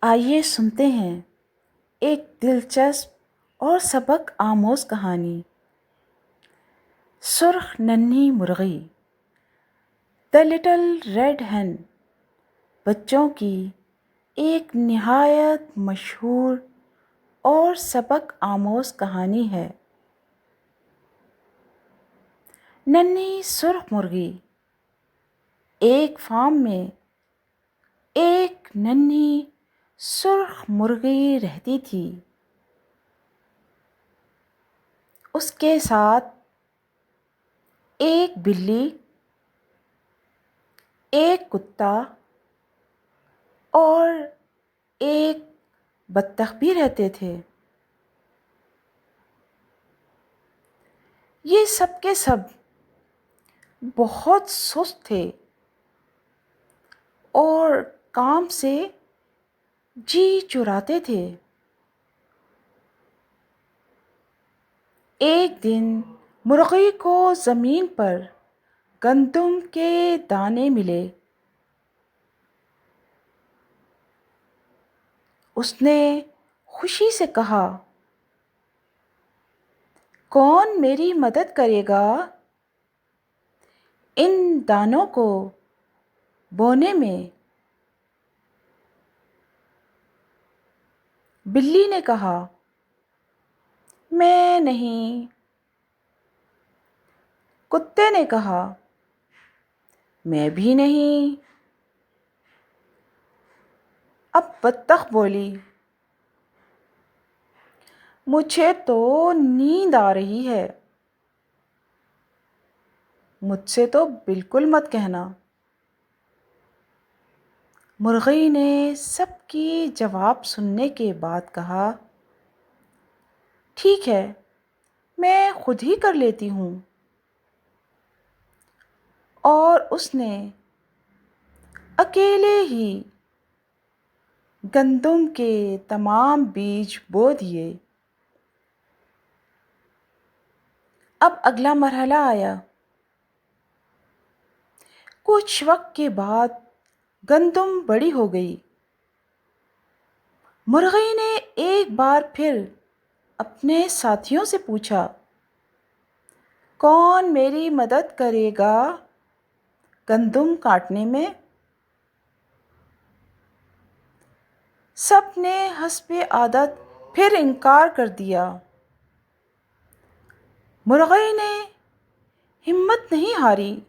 آئیے سنتے ہیں ایک دلچسپ اور سبق آموز کہانی۔ سرخ ننھی مرغی، دی لٹل ریڈ ہین، بچوں کی ایک نہایت مشہور اور سبق آموز کہانی ہے۔ ننھی سرخ مرغی۔ ایک فارم میں ایک ننھی سرخ مرغی رہتی تھی۔ اس کے ساتھ ایک بلی، ایک کتا اور ایک بطخ بھی رہتے تھے۔ یہ سب کے سب بہت سست تھے اور کام سے جی چراتے تھے۔ ایک دن مرغی کو زمین پر گندم کے دانے ملے۔ اس نے خوشی سے کہا، کون میری مدد کرے گا ان دانوں کو بونے میں؟ بلی نے کہا، میں نہیں۔ کتے نے کہا، میں بھی نہیں۔ اب بطخ بولی، مجھے تو نیند آ رہی ہے، مجھ سے تو بالکل مت کہنا۔ مرغی نے سب کی جواب سننے کے بعد کہا، ٹھیک ہے، میں خود ہی کر لیتی ہوں۔ اور اس نے اکیلے ہی گندم کے تمام بیج بو دیے۔ اب اگلا مرحلہ آیا۔ کچھ وقت کے بعد گندم بڑی ہو گئی۔ مرغی نے ایک بار پھر اپنے ساتھیوں سے پوچھا، کون میری مدد کرے گا گندم کاٹنے میں؟ سب نے حسب عادت پھر انکار کر دیا۔ مرغی نے ہمت نہیں ہاری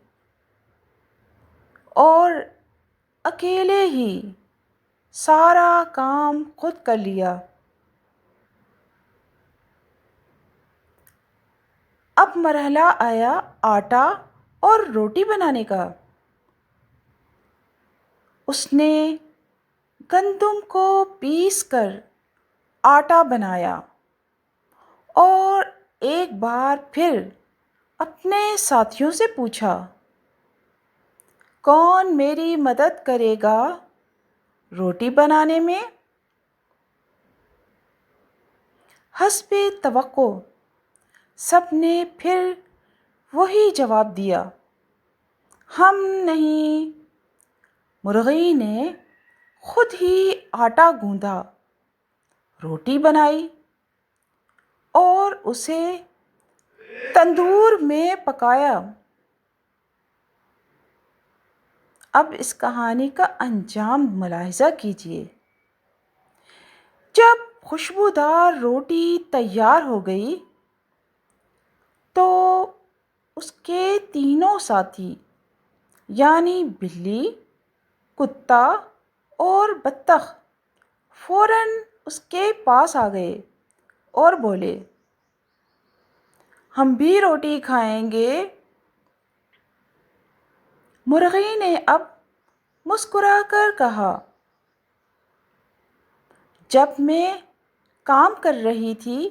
اور اکیلے ہی سارا کام خود کر لیا۔ اب مرحلہ آیا آٹا اور روٹی بنانے کا۔ اس نے گندم کو پیس کر آٹا بنایا اور ایک بار پھر اپنے ساتھیوں سے پوچھا، کون میری مدد کرے گا روٹی بنانے میں؟ حسب توقع سب نے پھر وہی جواب دیا، ہم نہیں۔ مرغی نے خود ہی آٹا گوندھا، روٹی بنائی اور اسے تندور میں پکایا۔ اب اس کہانی کا انجام ملاحظہ کیجیے۔ جب خوشبودار روٹی تیار ہو گئی تو اس کے تینوں ساتھی یعنی بلی، کتا اور بطخ فوراً اس کے پاس آ گئے اور بولے، ہم بھی روٹی کھائیں گے۔ مرغی نے اب مسکرا کر کہا، جب میں کام کر رہی تھی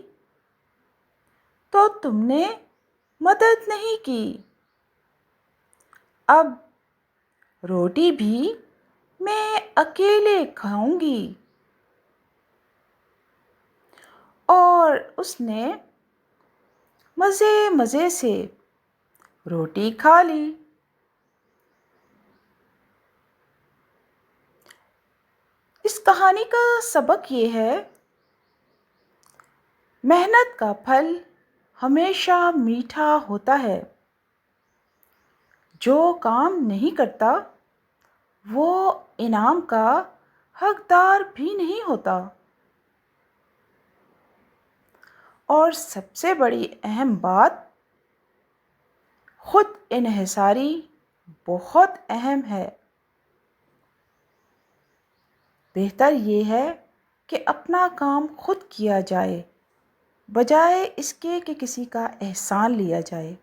تو تم نے مدد نہیں کی، اب روٹی بھی میں اکیلے کھاؤں گی۔ اور اس نے مزے سے روٹی کھا لی۔ اس کہانی کا سبق یہ ہے، محنت کا پھل ہمیشہ میٹھا ہوتا ہے۔ جو کام نہیں کرتا وہ انعام کا حقدار بھی نہیں ہوتا۔ اور سب سے بڑی اہم بات، خود انحصاری بہت اہم ہے۔ بہتر یہ ہے کہ اپنا کام خود کیا جائے بجائے اس کے کہ کسی کا احسان لیا جائے۔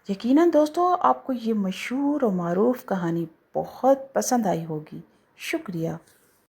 یقیناً دوستو آپ کو یہ مشہور و معروف کہانی بہت پسند آئی ہوگی۔ شکریہ۔